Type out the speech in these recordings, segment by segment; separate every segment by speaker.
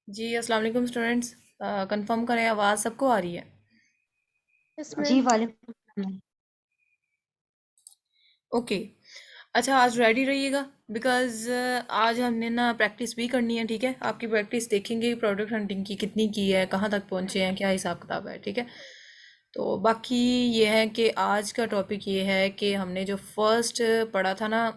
Speaker 1: जी, अस्सलाम वालेकुम students. Confirm करें, आवाज़ सबको आ रही है?
Speaker 2: यस
Speaker 3: जी
Speaker 2: मैम।
Speaker 3: वालेकुम सलाम।
Speaker 1: ओके। अच्छा, आज रेडी रहिएगा बिकॉज़ आज हमने ना प्रैक्टिस भी करनी है, ठीक है? आपकी प्रैक्टिस देखेंगे प्रोडक्ट हंटिंग की कितनी की है, कहाँ तक पहुँचे हैं, क्या हिसाब किताब है, ठीक है? तो बाकी ये है कि आज का टॉपिक ये है कि हमने जो फर्स्ट पढ़ा था ना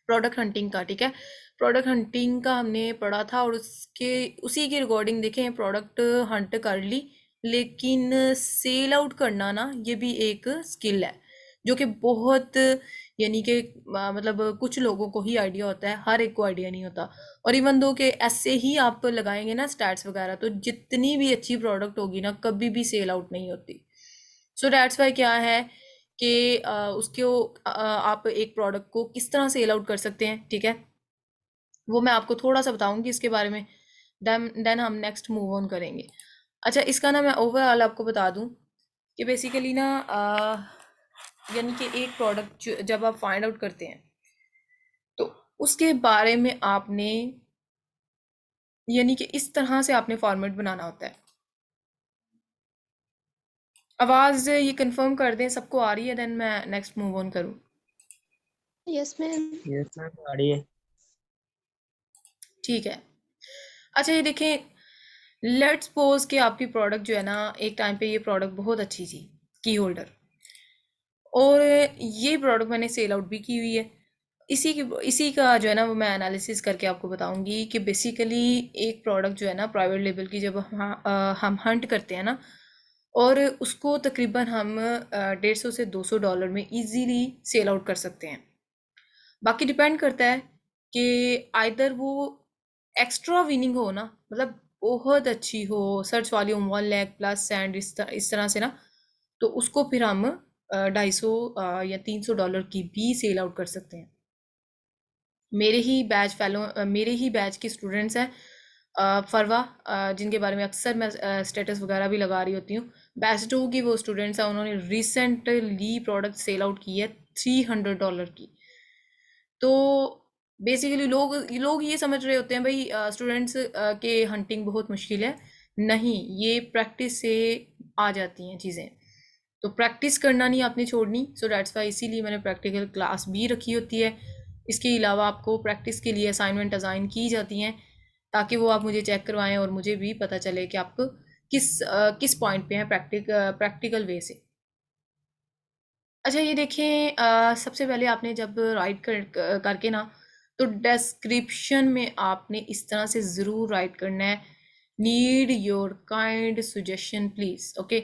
Speaker 1: प्रोडक्ट हंटिंग का, ठीक है? प्रोडक्ट हंटिंग का हमने पढ़ा था और उसके उसी के रिकॉर्डिंग देखें, प्रोडक्ट हंट कर ली, लेकिन सेल आउट करना ना ये भी एक स्किल है जो कि बहुत यानी कि मतलब कुछ लोगों को ही आइडिया होता है, हर एक को आइडिया नहीं होता। और इवन दो कि ऐसे ही आप लगाएंगे ना स्टैट्स वगैरह, तो जितनी भी अच्छी प्रोडक्ट होगी ना कभी भी सेल आउट नहीं होती। सो दैट्स वाई क्या है कि उसको आप एक प्रोडक्ट को किस तरह सेल आउट कर सकते हैं, ठीक है? वो मैं आपको थोड़ा सा बताऊंगी इसके बारे में। देन हम नेक्स्ट मूव ऑन करेंगे। अच्छा, इसका ना मैं ओवरऑल आपको बता दूं कि बेसिकली ना यानी कि एक प्रोडक्ट जब आप फाइंड आउट करते हैं तो उसके बारे में आपने यानी कि इस तरह से आपने फॉर्मेट बनाना होता है। आवाज़ ये कंफर्म कर दें सबको आ रही है, देन मैं नेक्स्ट मूव ऑन करूँ।
Speaker 2: Yes ma'am.
Speaker 3: यस मैम आ रही है।
Speaker 1: ठीक है। अच्छा, ये देखें, लेट्स सपोज कि आपकी प्रोडक्ट जो है ना, एक टाइम पे ये प्रोडक्ट बहुत अच्छी थी, की होल्डर, और ये प्रोडक्ट मैंने सेल आउट भी की हुई है। इसी का जो है ना वो मैं एनालिसिस करके आपको बताऊंगी कि बेसिकली एक प्रोडक्ट जो है ना प्राइवेट लेबल की जब हम हंट करते हैं ना, और उसको तकरीबन हम 150 से $200 में इजीली सेल आउट कर सकते हैं। बाकी डिपेंड करता है कि आइदर वो एक्स्ट्रा विनिंग हो ना, मतलब बहुत अच्छी हो, search volume 1 lakh plus and इस तरह से ना, तो उसको फिर हम 250 या $300 की भी सेल आउट कर सकते हैं। मेरे ही बैच के स्टूडेंट्स हैं, फरवा, जिनके बारे में अक्सर मैं स्टेटस वगैरह भी लगा रही होती हूँ। बैच 2 की वो स्टूडेंट्स हैं, उन्होंने रिसेंटली प्रोडक्ट सेल आउट की है $300 की। तो बेसिकली लोग ये समझ रहे होते हैं भाई स्टूडेंट्स के हंटिंग बहुत मुश्किल है। नहीं, ये प्रैक्टिस से आ जाती हैं चीज़ें। तो प्रैक्टिस करना नहीं आपने छोड़नी। सो दैट्स वाई इसीलिए मैंने प्रैक्टिकल क्लास भी रखी होती है। इसके अलावा आपको प्रैक्टिस के लिए असाइनमेंट असाइन की जाती हैं ताकि वो आप मुझे चेक करवाएं और मुझे भी पता चले कि आप किस पॉइंट पे हैं प्रैक्टिकल वे से। अच्छा, ये देखें, सबसे पहले आपने जब करके ना, तो डिस्क्रिप्शन में आपने इस तरह से ज़रूर राइट करना है, need your kind suggestion please, okay.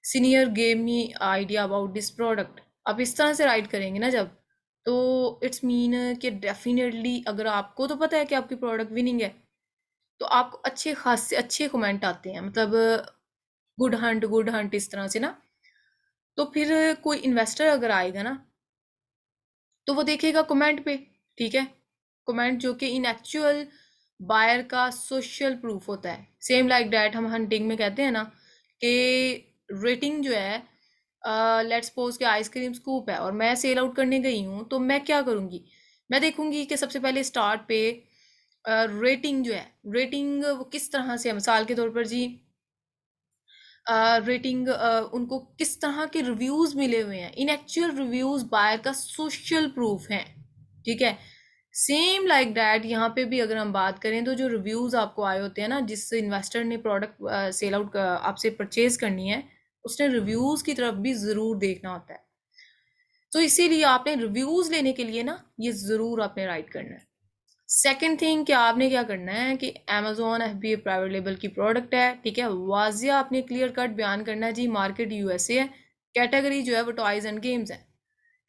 Speaker 1: Senior gave me idea about this product. आप इस तरह से राइट करेंगे ना जब, तो इट्स मीन कि डेफिनेटली अगर आपको तो पता है कि आपकी प्रोडक्ट विनिंग है, तो आपको अच्छे खासे अच्छे कमेंट आते हैं, मतलब गुड हंट इस तरह से ना। तो फिर कोई इन्वेस्टर अगर आएगा ना, तो वो देखेगा कमेंट पे, ठीक है? कमेंट जो कि इन एक्चुअल बायर का सोशल प्रूफ होता है। सेम लाइक दैट हम हंटिंग में कहते हैं ना कि रेटिंग जो है, लेट्स सपोज कि आइसक्रीम स्कूप है और मैं सेल आउट करने गई हूँ, तो मैं क्या करूँगी? मैं देखूंगी कि सबसे पहले स्टार्ट पे रेटिंग जो है, रेटिंग वो किस तरह से है। मिसाल के तौर पर जी, रेटिंग उनको किस तरह के रिव्यूज मिले हुए हैं, इन एक्चुअल रिव्यूज बायर का सोशल प्रूफ है, ठीक है? सेम लाइक दैट यहाँ पे भी अगर हम बात करें, तो जो रिव्यूज आपको आए होते हैं ना, जिस इन्वेस्टर ने प्रोडक्ट सेल आउट आपसे परचेज करनी है, उसने रिव्यूज की तरफ भी जरूर देखना होता है। तो इसीलिए आपने रिव्यूज लेने के लिए ना ये जरूर आपने राइट करना है। सेकंड थिंग, कि आपने क्या करना है कि अमेजोन एफबीए प्राइवेट लेबल की प्रोडक्ट है, ठीक है? वाजिया आपने क्लियर कट बयान करना है जी, मार्केट यूएसए है, कैटेगरी जो है वो टॉयज एंड गेम्स है,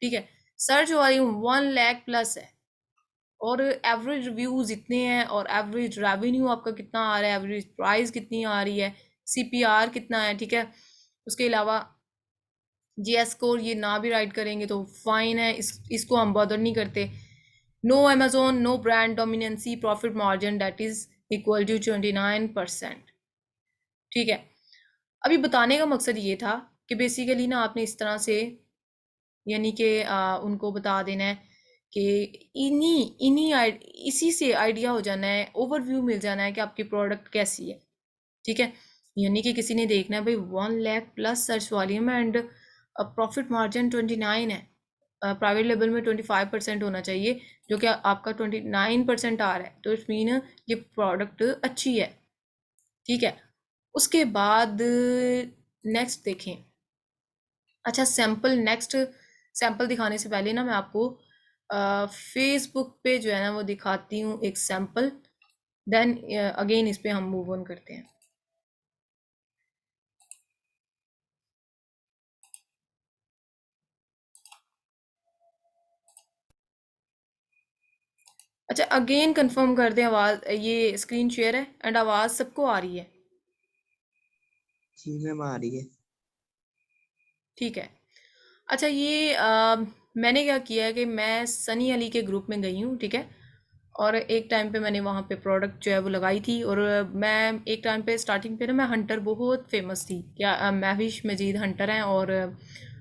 Speaker 1: ठीक है? सर्च वॉल्यूम 1 लाख प्लस है, और एवरेज रिव्यूज इतने हैं, और एवरेज रेवेन्यू आपका कितना आ रहा है, एवरेज प्राइस कितनी आ रही है, सीपीआर कितना है, ठीक है? उसके अलावा जीएस स्कोर ये ना भी राइट करेंगे तो फाइन है, इसको हम बॉदर नहीं करते। No Amazon, no brand dominancy, profit margin that is equal to 29%, ठीक है? अभी बताने का मकसद ये था कि बेसिकली ना आपने इस तरह से यानी कि उनको बता देना है कि इसी से आइडिया हो जाना है, ओवरव्यू मिल जाना है कि आपकी प्रोडक्ट कैसी है, ठीक है। यानी कि किसी ने देखना है भाई 1 lakh plus search volume and profit margin 29 है, प्राइवेट लेवल में 25% होना चाहिए, जो कि आपका 29% आ रहा है, तो इट्स मीन ये प्रोडक्ट अच्छी है, ठीक है। उसके बाद नेक्स्ट देखें। अच्छा, नेक्स्ट सैम्पल दिखाने से पहले ना मैं आपको फेसबुक पे जो है ना वो दिखाती हूँ एक सैम्पल, देन अगेन इस पे हम मूव ऑन करते हैं। अच्छा, अगेन कंफर्म कर दें, आवाज़ ये स्क्रीन शेयर है एंड आवाज़ सबको आ रही है,
Speaker 3: जी मैम आ रही है।
Speaker 1: ठीक है। अच्छा, ये मैंने क्या किया है कि मैं सनी अली के ग्रुप में गई हूँ, ठीक है। और एक टाइम पे मैंने वहाँ पे प्रोडक्ट जो है वो लगाई थी, और मैं एक टाइम पे स्टार्टिंग पे ना मैं हंटर बहुत फेमस थी, क्या महविश मजीद हंटर हैं, और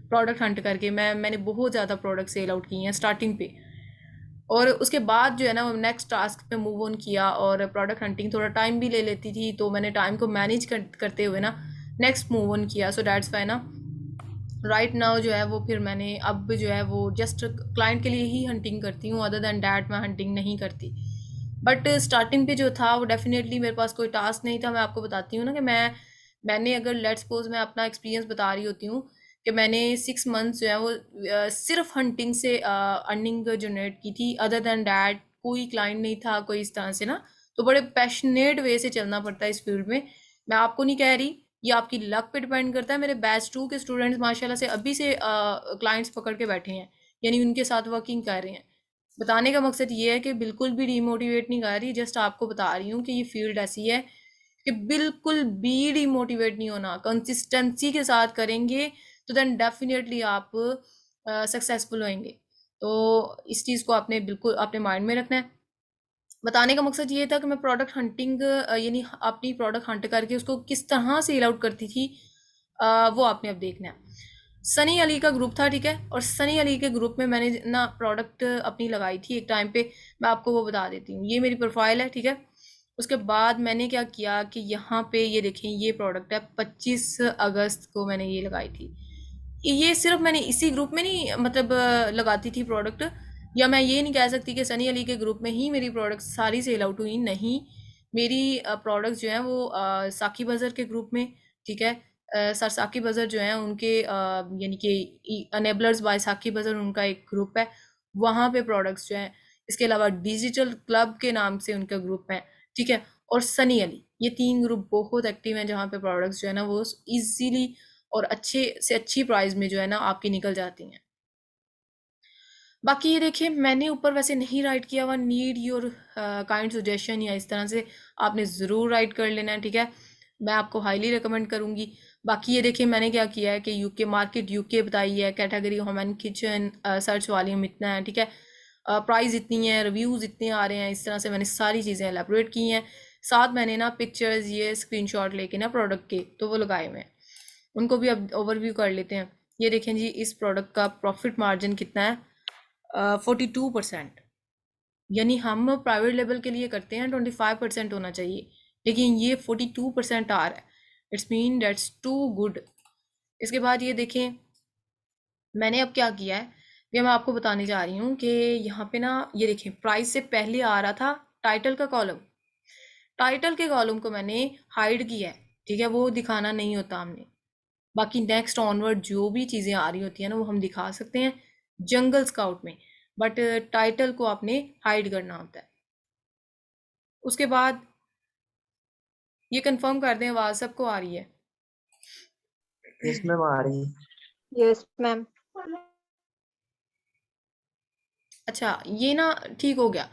Speaker 1: प्रोडक्ट हंट करके मैंने बहुत ज़्यादा प्रोडक्ट सेल आउट किए हैं स्टार्टिंग पे। और उसके बाद जो है ना नेक्स्ट टास्क पे मूव ऑन किया, और प्रोडक्ट हंटिंग थोड़ा टाइम भी ले लेती थी, तो मैंने टाइम को मैनेज करते हुए ना नेक्स्ट मूव ऑन किया, सो डैट्स वाई ना राइट नाउ जो है वो फिर मैंने अब जो है वो जस्ट क्लाइंट के लिए ही हंटिंग करती हूँ, अदर दैन डैट मैं हंटिंग नहीं करती। बट स्टार्टिंग पे जो था वो डेफिनेटली मेरे पास कोई टास्क नहीं था। मैं आपको बताती हूँ ना कि मैंने अगर लेट्स सपोज मैं अपना एक्सपीरियंस बता रही होती हूँ कि मैंने 6 मंथ्स जो है वो सिर्फ हंटिंग से अर्निंग जनरेट की थी, अदर दैन डैट कोई क्लाइंट नहीं था कोई इस तरह से ना। तो बड़े पैशनेट वे से चलना पड़ता है इस फील्ड में। मैं आपको नहीं कह रही, ये आपकी लक पे डिपेंड करता है। मेरे बैच 2 के स्टूडेंट्स माशाल्लाह से अभी से क्लाइंट्स पकड़ के बैठे हैं, यानी उनके साथ वर्किंग कर रहे हैं। बताने का मकसद ये है कि बिल्कुल भी डिमोटिवेट नहीं कर रही, जस्ट आपको बता रही हूँ कि ये फील्ड ऐसी है कि बिल्कुल भी डिमोटिवेट नहीं होना, कंसिस्टेंसी के साथ करेंगे तो देन डेफिनेटली आप सक्सेसफुल होंगे। तो इस चीज़ को आपने बिल्कुल अपने माइंड में रखना है। बताने का मकसद ये था कि मैं प्रोडक्ट हंटिंग यानी अपनी प्रोडक्ट हंट करके उसको किस तरह सेल आउट करती थी, वो आपने अब देखना है। सनी अली का ग्रुप था, ठीक है, और सनी अली के ग्रुप में मैंने ना प्रोडक्ट अपनी लगाई थी एक टाइम पे। मैं आपको वो बता देती हूँ, ये मेरी प्रोफाइल है, ठीक है। उसके बाद मैंने क्या किया कि यहाँ पे ये देखें, ये प्रोडक्ट है, 25 अगस्त को मैंने ये लगाई थी। ये सिर्फ मैंने इसी ग्रुप में नहीं मतलब लगाती थी प्रोडक्ट, या मैं ये नहीं कह सकती कि सनी अली के ग्रुप में ही मेरी प्रोडक्ट सारी सेल आउट हुई, नहीं। मेरी प्रोडक्ट्स जो हैं वो साकी बजर के ग्रुप में, ठीक है। सर साकी बजर जो हैं उनके यानी कि अनेबलर्स बाय साकी बजर उनका एक ग्रुप है, वहाँ पे प्रोडक्ट्स जो हैं। इसके अलावा डिजिटल क्लब के नाम से उनका ग्रुप है, ठीक है। और सनी अली, ये 3 ग्रुप बहुत एक्टिव हैं जहाँ पे प्रोडक्ट्स जो है ना वो इजीली और अच्छे से अच्छी प्राइस में जो है ना आपकी निकल जाती हैं। बाकी ये देखिए, मैंने ऊपर वैसे नहीं राइट किया हुआ नीड योर काइंड सजेशन या इस तरह से, आपने ज़रूर राइट कर लेना है, ठीक है। मैं आपको हाईली रिकमेंड करूँगी। बाकी ये देखिए, मैंने क्या किया है कि यूके मार्केट यूके बताई है, category home and kitchen, search volume इतना है, ठीक है। प्राइस इतनी है, रिव्यूज़ इतने आ रहे हैं, इस तरह से मैंने सारी चीज़ें एलेबोरेट की हैं। साथ मैंने ना पिक्चर्स ये स्क्रीनशॉट लेके ना प्रोडक्ट के तो वो लगाए हुए हैं, उनको भी अब ओवरव्यू कर लेते हैं। ये देखें जी, इस प्रोडक्ट का प्रॉफिट मार्जिन कितना है, 42%। यानी हम प्राइवेट लेवल के लिए करते हैं 25% होना चाहिए, लेकिन ये 42% आ रहा है, it's mean that's too good. इसके बाद ये देखें, मैंने अब क्या किया है, ये मैं आपको बताने जा रही हूँ कि यहाँ पे ना ये देखें, प्राइस से पहले आ रहा था टाइटल का कॉलम, टाइटल के कॉलम को मैंने हाइड किया है, ठीक है, वो दिखाना नहीं होता हमने। बाकी नेक्स्ट ऑनवर्ड जो भी चीज़ें आ रही होती हैं ना वो हम दिखा सकते हैं जंगल स्काउट में, बट टाइटल को आपने हाइड करना होता है। उसके बाद ये कंफर्म कर दें, आवाज़ सबको आ रही है?
Speaker 3: यस मैम आ रही है।
Speaker 2: Yes, ma'am.
Speaker 1: अच्छा, ये ना ठीक हो गया।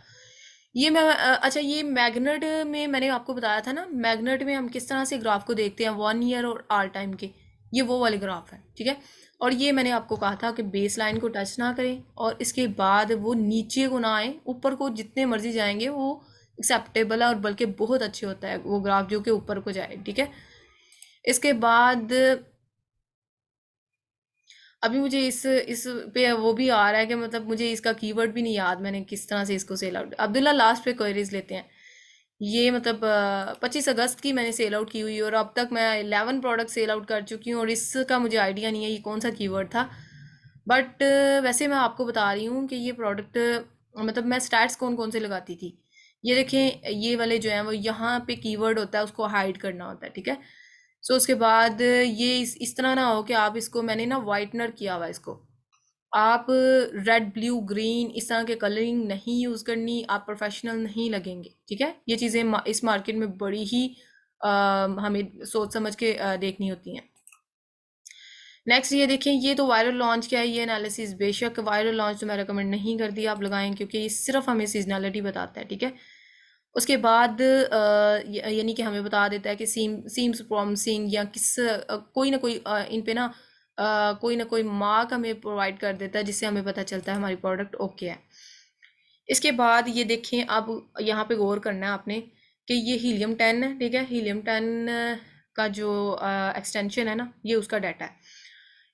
Speaker 1: ये मैं अच्छा, ये मैग्नेट में मैंने आपको बताया था ना, मैग्नेट में हम किस तरह से ग्राफ को देखते हैं 1 ईयर और ऑल टाइम के, ये वो वाले ग्राफ है, ठीक है। और ये मैंने आपको कहा था कि बेस लाइन को टच ना करें, और इसके बाद वो नीचे को ना आए, ऊपर को जितने मर्जी जाएंगे वो एक्सेप्टेबल है, और बल्कि बहुत अच्छे होता है वो ग्राफ जो कि ऊपर को जाए, ठीक है। इसके बाद अभी मुझे इस पे वो भी आ रहा है कि मतलब मुझे इसका कीवर्ड भी नहीं याद, मैंने किस तरह से इसको सेल आउट। अब्दुल्ला लास्ट पे क्वेरीज लेते हैं। ये मतलब 25 अगस्त की मैंने सेल आउट की हुई है और अब तक मैं 11 प्रोडक्ट सेल आउट कर चुकी हूँ और इसका मुझे आइडिया नहीं है ये कौन सा कीवर्ड था। बट वैसे मैं आपको बता रही हूँ कि ये प्रोडक्ट मतलब मैं स्टैट्स कौन कौन से लगाती थी। ये देखें, ये वाले जो हैं वो यहाँ पे कीवर्ड होता है, उसको हाइड करना होता है, ठीक है। सो उसके बाद ये इस तरह ना हो कि आप इसको, मैंने ना वाइटनर किया हुआ है इसको, आप रेड ब्लू ग्रीन इस तरह के कलरिंग नहीं यूज़ करनी, आप प्रोफेशनल नहीं लगेंगे, ठीक है। ये चीज़ें इस मार्केट में बड़ी ही हमें सोच समझ के देखनी होती हैं। नेक्स्ट ये देखें, ये तो वायरल लॉन्च क्या है, ये एनालिसिस बेशक वायरल लॉन्च तो मैं रिकमेंड नहीं करती आप लगाएं, क्योंकि ये सिर्फ हमें सीजनलिटी बताता है, ठीक है। उसके बाद यानी कि हमें बता देता है कि सीम्स प्रॉमिसिंग या कोई ना कोई इन पे ना कोई ना कोई मार्क हमें प्रोवाइड कर देता है, जिससे हमें पता चलता है हमारी प्रोडक्ट ओके है। इसके बाद ये देखें, अब यहाँ पे गौर करना है आपने कि ये हीलियम 10 है, ठीक है। हीलियम 10 का जो एक्सटेंशन है ना, ये उसका डाटा है।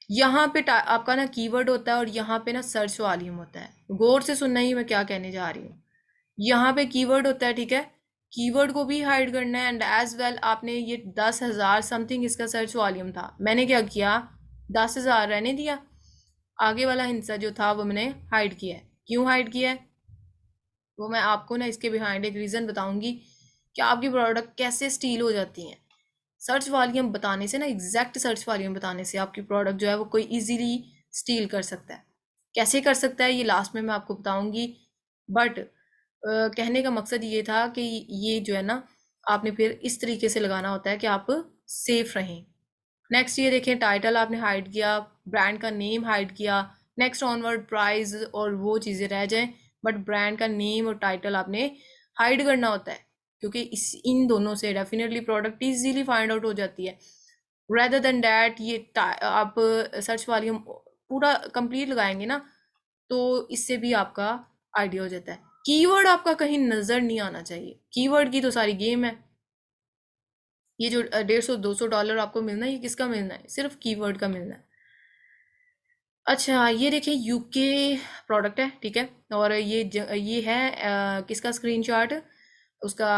Speaker 1: यहाँ पे आपका ना कीवर्ड होता है और यहाँ पे ना सर्च वॉल्यूम होता है। गौर से सुनना ही मैं क्या कहने जा रही हूँ। यहाँ पे कीवर्ड होता है, ठीक है। कीवर्ड को भी हाइड करना है एंड एज वेल आपने ये 10,000 समथिंग इसका सर्च वॉल्यूम था, मैंने क्या किया, 10,000 रहने दिया, आगे वाला हिस्सा जो था वो मैंने हाइड किया है। क्यों हाइड किया है वो मैं आपको ना इसके बिहाइंड एक रीज़न बताऊंगी कि आपकी प्रोडक्ट कैसे स्टील हो जाती हैं। सर्च वॉल्यूम बताने से ना, एग्जैक्ट सर्च वॉल्यूम बताने से आपकी प्रोडक्ट जो है वो कोई इजीली स्टील कर सकता है। कैसे कर सकता है ये लास्ट में मैं आपको बताऊंगी। बट कहने का मकसद ये था कि ये जो है ना, आपने फिर इस तरीके से लगाना होता है कि आप सेफ रहें। नेक्स्ट ये देखें, टाइटल आपने हाइड किया, ब्रांड का नेम हाइड किया, नेक्स्ट ऑनवर्ड प्राइस और वो चीज़ें रह जाएं, बट ब्रांड का नेम और टाइटल आपने हाइड करना होता है, क्योंकि इन दोनों से definitely product easily find out हो जाती है। रेदर देन डैट ये आप सर्च वॉल्यूम पूरा कंप्लीट लगाएंगे ना, तो इससे भी आपका आइडिया हो जाता है। कीवर्ड आपका कहीं नज़र नहीं आना चाहिए, कीवर्ड की तो सारी गेम है। ये जो 150-200 डॉलर आपको मिलना है, ये किसका मिलना है, सिर्फ कीवर्ड का मिलना है। अच्छा ये देखिए, यूके प्रोडक्ट है, ठीक है। और ये है किसका स्क्रीनशॉट, उसका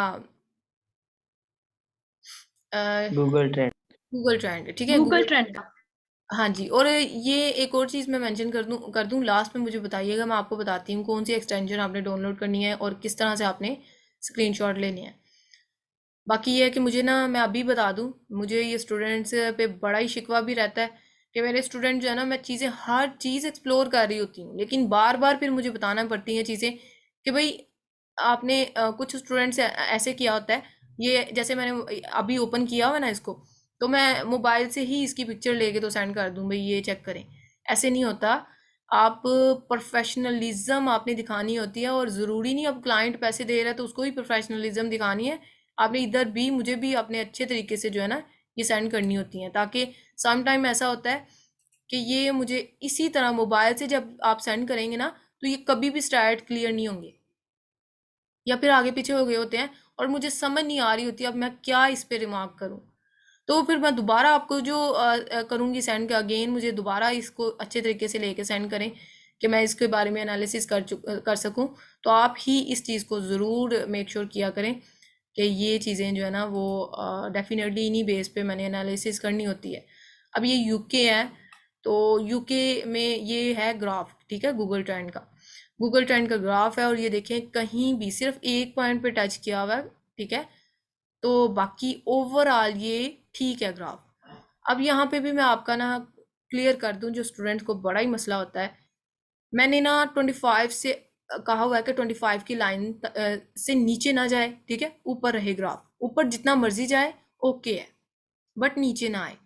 Speaker 3: गूगल ट्रेंड।
Speaker 1: गूगल ट्रेंड, ठीक है,
Speaker 2: गूगल
Speaker 1: गूगल
Speaker 2: ट्रेंड
Speaker 1: ट्रेंड।
Speaker 2: का।
Speaker 1: हाँ जी, और ये एक और चीज़ मैं मेंशन कर दूं लास्ट में, मुझे बताइएगा, मैं आपको बताती हूँ कौन सी एक्सटेंशन आपने डाउनलोड करनी है और किस तरह से आपने स्क्रीनशॉट लेने हैं। बाकी ये है कि मुझे ना, मैं अभी बता दूं, मुझे ये स्टूडेंट्स पे बड़ा ही शिकवा भी रहता है कि मेरे स्टूडेंट जो है ना, मैं चीज़ें हर चीज़ एक्सप्लोर कर रही होती हूँ, लेकिन बार बार फिर मुझे बताना पड़ती हैं चीज़ें कि भाई आपने कुछ स्टूडेंट्स ऐसे किया होता है, ये जैसे मैंने अभी ओपन किया हुआ ना इसको, तो मैं मोबाइल से ही इसकी पिक्चर लेके तो सेंड कर दूं, भाई ये चेक करें। ऐसे नहीं होता, आप प्रोफेशनलिज्म आपने दिखानी होती है, और ज़रूरी नहीं अब क्लाइंट पैसे दे रहा है तो उसको ही प्रोफेशनलिज्म दिखानी है। आपने इधर भी मुझे भी अपने अच्छे तरीके से जो है ना ये सेंड करनी होती हैं, ताकि सम टाइम ऐसा होता है कि ये मुझे इसी तरह मोबाइल से जब आप सेंड करेंगे ना, तो ये कभी भी स्ट्राइट क्लियर नहीं होंगे, या फिर आगे पीछे हो गए होते हैं, और मुझे समझ नहीं आ रही होती अब मैं क्या इस पे रिमार्क करूं। तो फिर मैं दोबारा आपको जो करूँगी सेंड, अगेन मुझे दोबारा इसको अच्छे तरीके से लेके सेंड करें कि मैं इसके बारे में एनालिसिस कर सकूं। तो आप ही इस चीज़ को ज़रूर मेक श्योर किया करें कि ये चीज़ें जो है ना वो डेफिनेटली इन्हीं बेस पे मैंने एनालिसिस करनी होती है। अब ये यूके है, तो यूके में ये है ग्राफ, ठीक है, गूगल ट्रेंड का। गूगल ट्रेंड का ग्राफ है, और ये देखें कहीं भी सिर्फ एक पॉइंट पे टच किया हुआ है, ठीक है। तो बाकी ओवरऑल ये ठीक है ग्राफ। अब यहाँ पे भी मैं आपका ना क्लियर कर दूं, जो स्टूडेंट को बड़ा ही मसला होता है, मैंने ना 25 से कहा हुआ है कि 25 की लाइन से नीचे ना जाए, ठीक है, ऊपर रहे ग्राफ, ऊपर जितना मर्जी जाए ओके है, बट नीचे ना आए।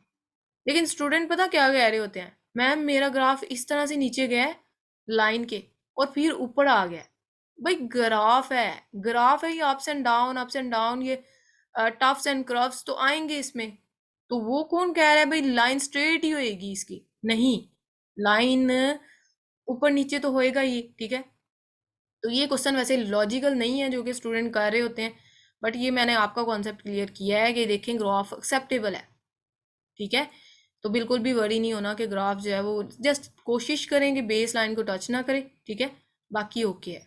Speaker 1: लेकिन स्टूडेंट पता क्या कह रहे होते हैं, मैम मेरा ग्राफ इस तरह से नीचे गया है लाइन के और फिर ऊपर आ गया। भाई ग्राफ है, ग्राफ है, ये अप्स एंड डाउन, ये टफ्स एंड क्रव्स तो आएंगे इसमें। तो वो कौन कह रहा है भाई लाइन स्ट्रेट ही होएगी इसकी, नहीं, लाइन ऊपर नीचे तो होएगा ही, ठीक है। तो ये क्वेश्चन वैसे लॉजिकल नहीं है जो कि स्टूडेंट कर रहे होते हैं, बट ये मैंने आपका कॉन्सेप्ट क्लियर किया है कि देखें ग्राफ एक्सेप्टेबल है, ठीक है। तो बिल्कुल भी वरी नहीं होना कि ग्राफ जो है वो, जस्ट कोशिश करें कि बेस लाइन को टच ना करे, ठीक है, बाकी ओके है।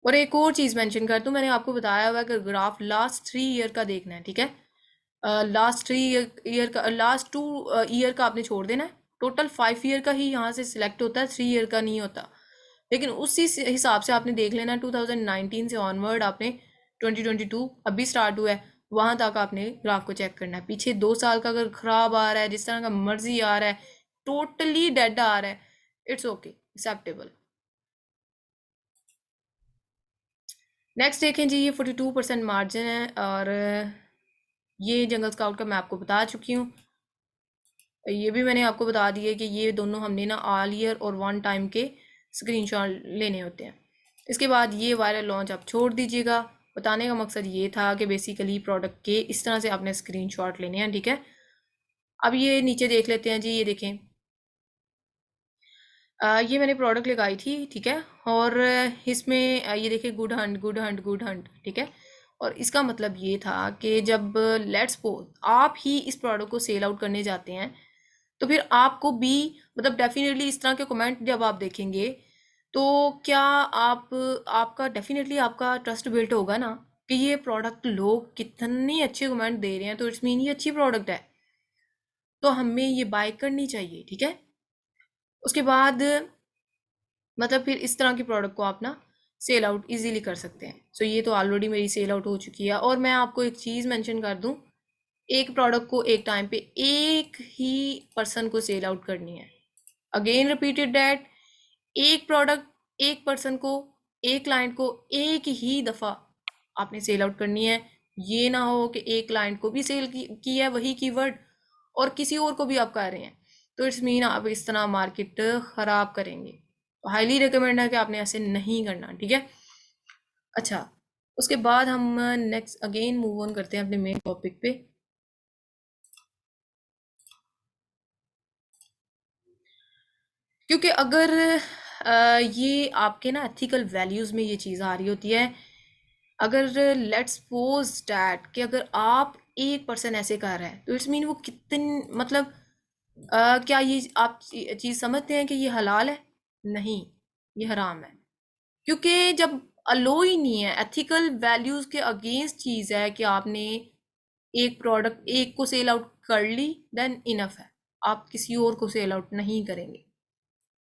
Speaker 1: और एक और चीज़ मेंशन कर दूं, मैंने आपको बताया हुआ है कि ग्राफ लास्ट 3 ईयर का देखना है, ठीक है। लास्ट 3 ईयर का, लास्ट 2 ईयर का आपने छोड़ देना है, टोटल 5 ईयर का ही यहाँ से सिलेक्ट होता है, 3 ईयर का नहीं होता। लेकिन उसी हिसाब से आपने देख लेना 2019 से ऑनवर्ड आपने 2022 अभी स्टार्ट हुआ है, वहां तक आपने ग्राफ को चेक करना है। पीछे 2 साल का अगर खराब आ रहा है, जिस तरह का मर्जी आ रहा है, टोटली डेड आ रहा है, इट्स ओके, एक्सेप्टेबल। नेक्स्ट देखें जी, ये 42% मार्जिन है, और ये जंगल स्काउट का मैं आपको बता चुकी हूँ। ये भी मैंने आपको बता दिया कि ये दोनों हमने ना ऑल ईयर और वन टाइम के स्क्रीनशॉट लेने होते हैं। इसके बाद ये वायरल लॉन्च आप छोड़ दीजिएगा। बताने का मकसद ये था कि बेसिकली प्रोडक्ट के इस तरह से आपने स्क्रीनशॉट लेने हैं, ठीक है। अब ये नीचे देख लेते हैं जी, ये देखें, ये मैंने प्रोडक्ट लगाई थी, ठीक है, और इसमें ये देखिए, good Hunt good Hunt good Hunt, ठीक है। और इसका मतलब ये था कि जब लेट्स सपोज आप ही इस प्रोडक्ट को सेल आउट करने जाते हैं, तो फिर आपको भी, मतलब डेफिनेटली इस तरह के कमेंट जब आप देखेंगे, तो क्या आपका डेफिनेटली आपका ट्रस्ट बिल्ट होगा ना कि ये प्रोडक्ट लोग कितने अच्छे कमेंट दे रहे हैं, तो इट्स मीन ये अच्छी प्रोडक्ट है, तो हमें ये बाय करनी चाहिए, ठीक है। उसके बाद मतलब फिर इस तरह की प्रोडक्ट को आप ना सेल आउट इजीली कर सकते हैं। सो ये तो ऑलरेडी मेरी सेल आउट हो चुकी है। और मैं आपको एक चीज़ मेंशन कर दूं, एक प्रोडक्ट को एक टाइम पे एक ही पर्सन को सेल आउट करनी है। अगेन रिपीटेड डैट, एक प्रोडक्ट एक पर्सन को, एक क्लाइंट को एक ही दफ़ा आपने सेल आउट करनी है। ये ना हो कि एक क्लाइंट को भी सेल की है वही कीवर्ड, और किसी और को भी आप कर रहे हैं, तो इट्स मीन आप इस तरह मार्केट ख़राब करेंगे। तो हाईली रिकमेंड है कि आपने ऐसे नहीं करना, ठीक है। अच्छा, उसके बाद हम नेक्स्ट अगेन मूव ऑन करते हैं अपने मेन टॉपिक पे। क्योंकि अगर ये आपके ना एथिकल वैल्यूज़ में ये चीज़ आ रही होती है, अगर लेट्स सपोज डैट कि अगर आप एक पर्सन ऐसे कर रहे हैं, तो इट्स मीन वो कितने, मतलब क्या ये आप चीज़ समझते हैं कि ये हलाल है? नहीं, ये हराम है। क्योंकि जब अलो ही नहीं है, एथिकल वैल्यूज़ के अगेंस्ट चीज़ है कि आपने एक प्रोडक्ट एक को सेल आउट कर ली, देन इनफ है, आप किसी और को सेल आउट नहीं करेंगे।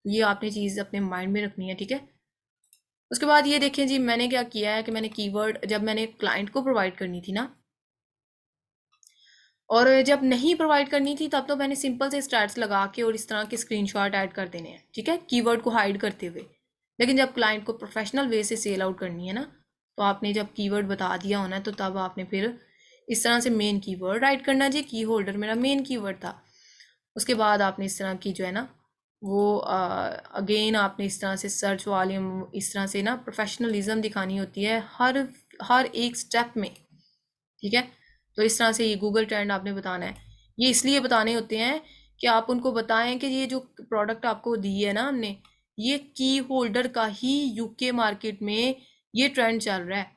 Speaker 1: ये आपने चीज़ अपने माइंड में रखनी है, ठीक है। उसके बाद ये देखें जी, मैंने क्या किया है कि मैंने कीवर्ड जब मैंने क्लाइंट को प्रोवाइड करनी थी ना, और जब नहीं प्रोवाइड करनी थी, तब तो मैंने सिंपल से स्टैट्स लगा के और इस तरह के स्क्रीनशॉट ऐड कर देने हैं, ठीक है, कीवर्ड को हाइड करते हुए। लेकिन जब क्लाइंट को प्रोफेशनल वे से सेल आउट करनी है ना, तो आपने जब कीवर्ड बता दिया होना है, तो तब आपने फिर इस तरह से मेन कीवर्ड राइट करना जी। की होल्डर मेरा मेन कीवर्ड था। उसके बाद आपने इस तरह की जो है ना, वो अगेन आपने इस तरह से सर्च वॉल्यूम, इस तरह से ना प्रोफेशनलिज्म दिखानी होती है हर एक स्टेप में, ठीक है। तो इस तरह से ये गूगल ट्रेंड आपने बताना है। ये इसलिए बताने होते हैं कि आप उनको बताएं कि ये जो प्रोडक्ट आपको दी है ना हमने, ये की होल्डर का ही यूके मार्केट में ये ट्रेंड चल रहा है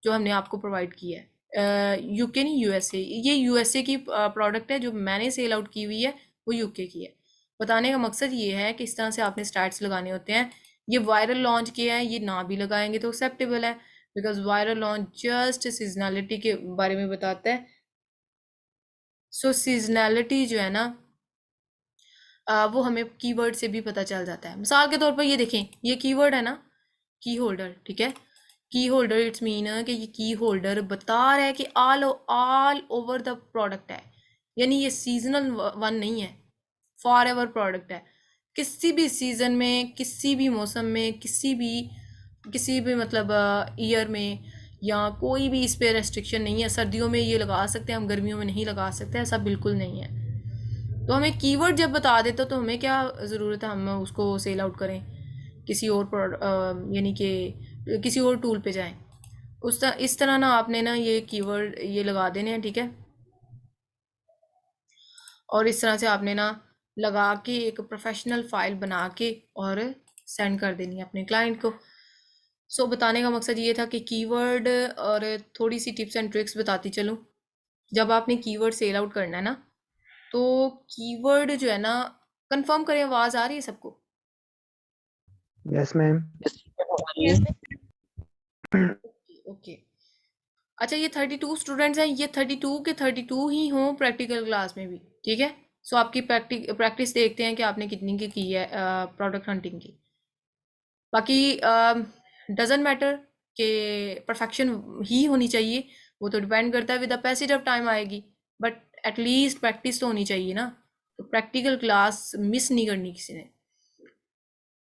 Speaker 1: जो हमने आपको प्रोवाइड किया है। यूके नहीं, यूएसए, ये यूएसए की प्रोडक्ट है, जो मैंने सेल आउट की हुई है वो यूके की है। बताने का मकसद ये है कि इस तरह से आपने स्टैट्स लगाने होते हैं। ये वायरल लॉन्च किया है, ये ना भी लगाएंगे तो एक्सेप्टेबल है, because viral launch just seasonality के बारे में बताता है। सो सीजनैलिटी जो है ना, वो हमें कीवर्ड से भी पता चल जाता है। मिसाल के तौर पर ये देखें, ये कीवर्ड है ना, की होल्डर, ठीक है। की होल्डर इट्स मीन कि ये की होल्डर बता रहा है कि ऑल ओवर द प्रोडक्ट है, यानी ये सीजनल वन नहीं है, फॉर एवर प्रोडक्ट है। किसी भी सीजन में, किसी भी मौसम में, किसी भी मतलब ईयर में, या कोई भी इस पे रेस्ट्रिक्शन नहीं है। सर्दियों में ये लगा सकते हैं हम, गर्मियों में नहीं लगा सकते, ऐसा बिल्कुल नहीं है। तो हमें कीवर्ड जब बता देते तो हमें क्या ज़रूरत है हम उसको सेल आउट करें, किसी और यानी कि किसी और टूल पे जाएं। इस तरह ना आपने ना ये कीवर्ड ये लगा देने हैं, ठीक है। और इस तरह से आपने ना लगा के एक प्रोफेशनल फाइल बना के और सेंड कर देनी है अपने क्लाइंट को। सो बताने का मकसद ये था कि कीवर्ड, और थोड़ी सी टिप्स एंड ट्रिक्स बताती चलूँ। जब आपने कीवर्ड सेल आउट करना है ना, तो कीवर्ड जो है ना, कंफर्म करें, आवाज आ रही है सबको?
Speaker 3: Yes, ma'am.
Speaker 2: Yes, ma'am.
Speaker 1: Okay. अच्छा, ये 32 स्टूडेंट्स हैं, ये 32 के 32 ही हों प्रैक्टिकल क्लास में भी, ठीक है? सो आपकी प्रैक्टिस देखते हैं कि आपने कितनी की है प्रोडक्ट हंटिंग की। बाकी डजेंट मैटर कि परफेक्शन ही होनी चाहिए, वो तो डिपेंड करता है, with the passage of time आएगी, बट एटलीस्ट प्रैक्टिस तो होनी चाहिए ना। तो प्रैक्टिकल क्लास मिस नहीं करनी किसी ने।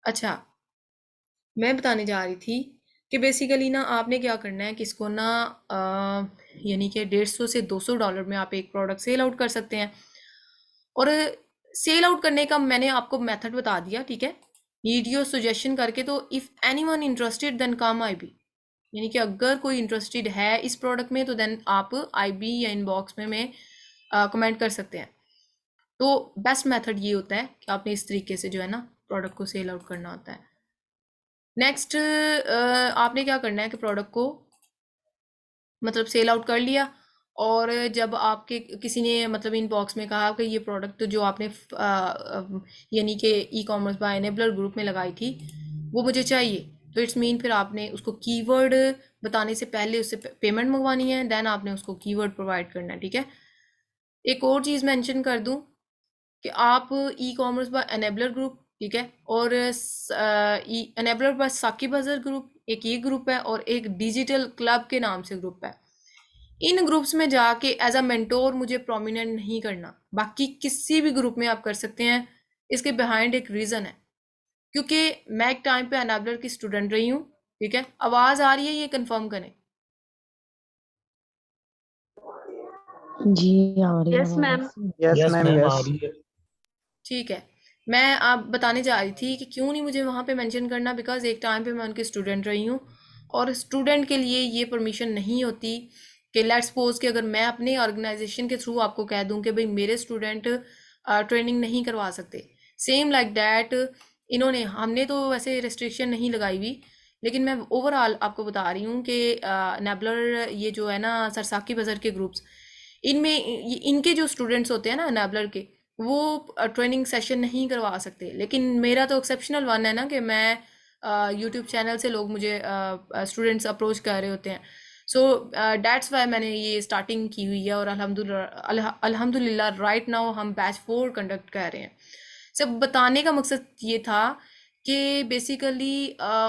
Speaker 1: अच्छा, मैं बताने जा रही थी कि बेसिकली ना आपने क्या करना है कि इसको ना यानी कि 150 से $200 में आप एक प्रोडक्ट सेल आउट कर सकते हैं। और सेल आउट करने का मैंने आपको मेथड बता दिया, ठीक है? वीडियो सजेशन करके। तो if anyone interested then come I be, यानी कि अगर कोई इंटरेस्टेड है इस प्रोडक्ट में तो देन आप आई बी या इनबॉक्स में कमेंट कर सकते हैं। तो बेस्ट मेथड ये होता है कि आपने इस तरीके से जो है ना प्रोडक्ट को सेल आउट करना होता है। नेक्स्ट आपने क्या करना है कि प्रोडक्ट को मतलब सेल आउट कर लिया, और जब आपके किसी ने मतलब इनबॉक्स में कहा कि ये प्रोडक्ट जो आपने यानी कि ecommerce by enabler group में लगाई थी वो मुझे चाहिए, तो इट्स मीन फिर आपने उसको कीवर्ड बताने से पहले उससे पेमेंट मंगवानी है, देन आपने उसको कीवर्ड प्रोवाइड करना है, ठीक है? एक और चीज़ मेंशन कर दूं कि आप ecommerce by enabler group, ठीक है, और enabler by Saqib Azhar group, एक ये ग्रुप है, और एक डिजिटल क्लब के नाम से ग्रुप है। इन ग्रुप्स में जाके एज अ मेंटोर मुझे प्रोमिनेंट नहीं करना, बाकी किसी भी ग्रुप में आप कर सकते हैं। इसके बिहाइंड एक रीज़न है, क्योंकि मैं एक टाइम पे एनेबलर की स्टूडेंट रही हूँ, ठीक है? आवाज़ आ रही है, ये कंफर्म करें।
Speaker 4: जी आ रही है
Speaker 2: Yes, ma'am.
Speaker 4: आवाज।
Speaker 3: Yes,
Speaker 5: yes
Speaker 3: ma'am.
Speaker 5: मैम, आ
Speaker 3: Yes.
Speaker 5: रही है।
Speaker 1: ठीक है, मैं आप बताने जा रही थी कि क्यों नहीं मुझे वहाँ पे मेंशन करना, बिकॉज एक टाइम पे मैं उनकी स्टूडेंट रही हूँ, और स्टूडेंट के लिए ये परमिशन नहीं होती कि लेट्स सपोज कि अगर मैं अपने ऑर्गेनाइजेशन के थ्रू आपको कह दूं कि भाई मेरे स्टूडेंट ट्रेनिंग नहीं करवा सकते, सेम लाइक दैट इन्होंने, हमने तो वैसे रिस्ट्रिक्शन नहीं लगाई हुई, लेकिन मैं ओवरऑल आपको बता रही हूँ कि नेबलर ये जो है ना सरसाकी बाजार के ग्रुप्स, इनमें इनके जो स्टूडेंट्स होते हैं ना नेबलर के, वो ट्रेनिंग सेशन नहीं करवा सकते। लेकिन मेरा तो एक्सेप्शनल वन है ना कि मैं यूट्यूब चैनल से लोग मुझे स्टूडेंट्स अप्रोच कर रहे होते हैं, सो दैट्स वाई मैंने ये स्टार्टिंग की हुई है, और अल्हम्दुलिल्लाह राइट नाउ हम बैच 4 कंडक्ट कर रहे हैं। सब बताने का मकसद ये था कि बेसिकली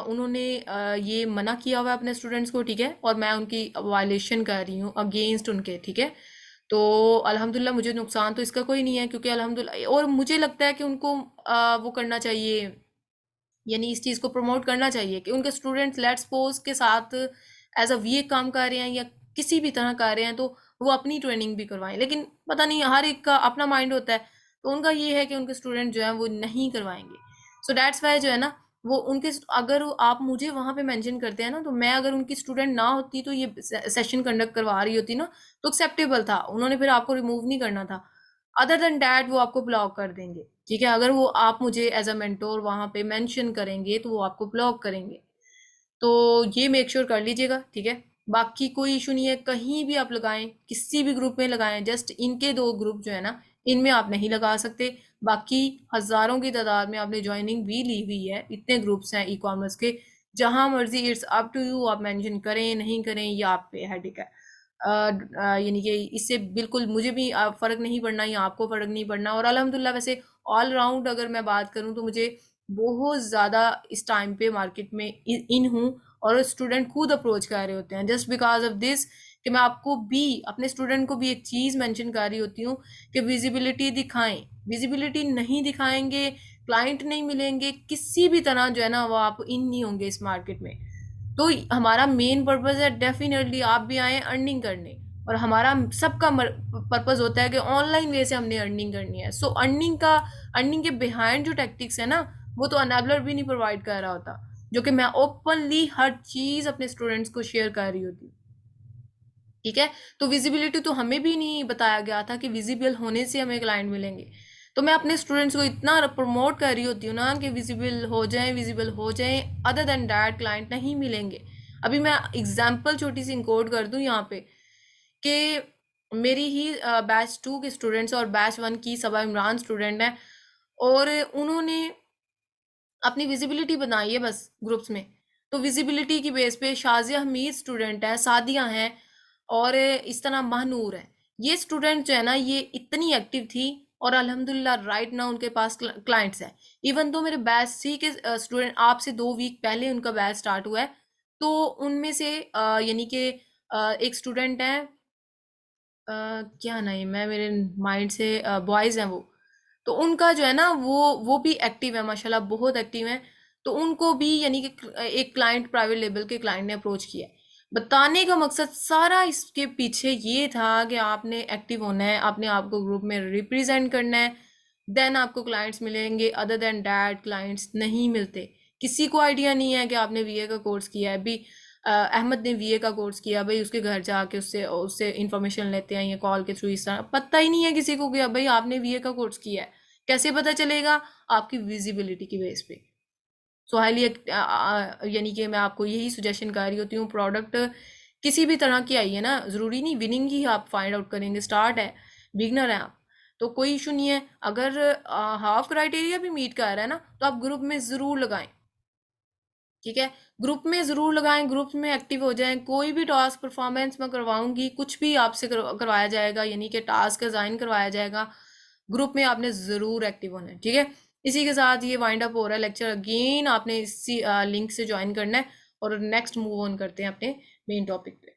Speaker 1: उन्होंने ये मना किया हुआ है अपने स्टूडेंट्स को, ठीक है, और मैं उनकी वायलेशन कर रही हूँ अगेंस्ट उनके, ठीक है? तो अल्हम्दुलिल्लाह मुझे नुकसान तो इसका कोई नहीं है, क्योंकि अल्हम्दुलिल्लाह, और मुझे लगता है कि उनको वो करना चाहिए, यानी इस चीज़ को प्रमोट करना चाहिए कि उनके स्टूडेंट्स लेट्स सपोज के साथ एज अ वी काम कर रहे हैं या किसी भी तरह कर रहे हैं, तो वो अपनी ट्रेनिंग भी करवाएं। लेकिन पता नहीं, हर एक का अपना माइंड होता है, तो उनका ये है कि उनके स्टूडेंट जो है वो नहीं करवाएंगे। सो दैट्स वाई जो है ना वो उनके, अगर आप मुझे वहाँ पे मेंशन करते हैं ना, तो मैं अगर उनकी स्टूडेंट ना होती तो ये सेशन कंडक्ट करवा रही होती ना, तो एक्सेप्टेबल था, उन्होंने फिर आपको रिमूव नहीं करना था। अदर देन डैट वो आपको ब्लॉक कर देंगे, ठीक है? अगर वो आप मुझे एज अ मेंटोर वहाँ पे मेंशन करेंगे तो वो आपको ब्लॉक करेंगे, तो ये मेक श्योर कर लीजिएगा, ठीक है? बाकी कोई इशू नहीं है, कहीं भी आप लगाएं, किसी भी ग्रुप में लगाएं, जस्ट इनके 2 ग्रुप जो है ना इनमें आप नहीं लगा सकते। बाकी हज़ारों की तादाद में आपने ज्वाइनिंग भी ली हुई है, इतने ग्रुप्स हैं ई कॉमर्स के, जहाँ मर्जी इट्स अप टू यू, आप मेंशन करें नहीं करें ये आप पे हेडेक है। यानी कि इससे बिल्कुल मुझे भी फ़र्क नहीं पड़ना या आपको फ़र्क नहीं पड़ना, और अल्हम्दुलिल्लाह वैसे ऑल राउंड अगर मैं बात करूँ तो मुझे बहुत ज़्यादा इस टाइम पे मार्केट में इन हूँ, और स्टूडेंट खुद अप्रोच कर रहे होते हैं जस्ट बिकॉज ऑफ दिस, कि मैं आपको भी अपने स्टूडेंट को भी एक चीज़ मेंशन कर रही होती हूँ कि विजिबिलिटी दिखाएं। विजिबिलिटी नहीं दिखाएंगे, क्लाइंट नहीं मिलेंगे, किसी भी तरह जो है ना वो आप इन नहीं होंगे इस मार्केट में। तो हमारा मेन पर्पस है डेफिनेटली आप भी आए अर्निंग करने, और हमारा सबका पर्पस होता है कि ऑनलाइन वे से हमने अर्निंग करनी है। सो अर्निंग के बिहाइंड जो टैक्टिक्स है ना, वो तो अनेबलर भी नहीं प्रोवाइड कर रहा होता, जो कि मैं ओपनली हर चीज़ अपने स्टूडेंट्स को शेयर कर रही होती हूँ, ठीक है? तो विजिबिलिटी तो हमें भी नहीं बताया गया था कि विजिबल होने से हमें क्लाइंट मिलेंगे, तो मैं अपने स्टूडेंट्स को इतना प्रमोट कर रही होती हूँ ना कि विजिबल हो जाएं, विजिबल हो जाएं, अदर देन डैट क्लाइंट नहीं मिलेंगे। अभी मैं एग्जांपल छोटी सी इंकोड कर दूं यहाँ पे कि मेरी ही बैच 2 के स्टूडेंट्स और बैच 1 की सबा इमरान स्टूडेंट हैं, और उन्होंने अपनी विजिबिलिटी बनाई है बस ग्रुप्स में। तो विजिबिलिटी की बेस पे शाजिया हमीद स्टूडेंट है, सादिया हैं, और इस तरह महानूर है। ये स्टूडेंट जो है ना, ये इतनी एक्टिव थी, और अल्हम्दुलिल्लाह राइट ना उनके पास क्लाइंट्स हैं। इवन तो मेरे बैच सी के स्टूडेंट आपसे 2 वीक पहले उनका बैच स्टार्ट हुआ है, तो उनमें से यानी कि एक स्टूडेंट है, क्या नेम है मेरे माइंड से, बॉयज़ हैं वो। तो उनका जो है ना, वो भी एक्टिव है माशाल्लाह, बहुत एक्टिव हैं। तो उनको भी यानी कि एक क्लाइंट, प्राइवेट लेवल के क्लाइंट ने अप्रोच किया है। बताने का मकसद सारा इसके पीछे ये था कि आपने एक्टिव होना है, आपने आपको ग्रुप में रिप्रेजेंट करना है, देन आपको क्लाइंट्स मिलेंगे। अदर देन डैट क्लाइंट्स नहीं मिलते। किसी को आइडिया नहीं है कि आपने वीए का कोर्स किया है। अभी अहमद ने वीए का कोर्स किया, भाई उसके घर जाके उससे उससे इंफॉर्मेशन लेते हैं, ये कॉल के थ्रू, इस तरह पता ही नहीं है किसी को कि भाई आपने वीए का कोर्स किया है। कैसे पता चलेगा? आपकी विजिबिलिटी की बेस पे। सो हाईली यानी कि मैं आपको यही सजेशन कर रही होती हूँ, प्रोडक्ट किसी भी तरह की आई है ना, ज़रूरी नहीं विनिंग ही आप फाइंड आउट करेंगे, स्टार्ट है, बिगनर है आप, तो कोई इशू नहीं है। अगर हाफ क्राइटेरिया भी मीट कर रहा है ना, तो आप ग्रुप में ज़रूर लगाएं। ठीक है, ग्रुप में ज़रूर लगाएं, ग्रुप में एक्टिव हो जाएं। कोई भी टास्क परफॉर्मेंस मैं करवाऊंगी, कुछ भी आपसे करवाया जाएगा, यानी कि टास्क असाइन करवाया जाएगा, ग्रुप में आपने ज़रूर एक्टिव होना है। ठीक है, इसी के साथ ये वाइंड अप हो रहा है लेक्चर। अगेन आपने इसी लिंक से ज्वाइन करना है, और नेक्स्ट मूव ऑन करते हैं अपने मेन टॉपिक पे।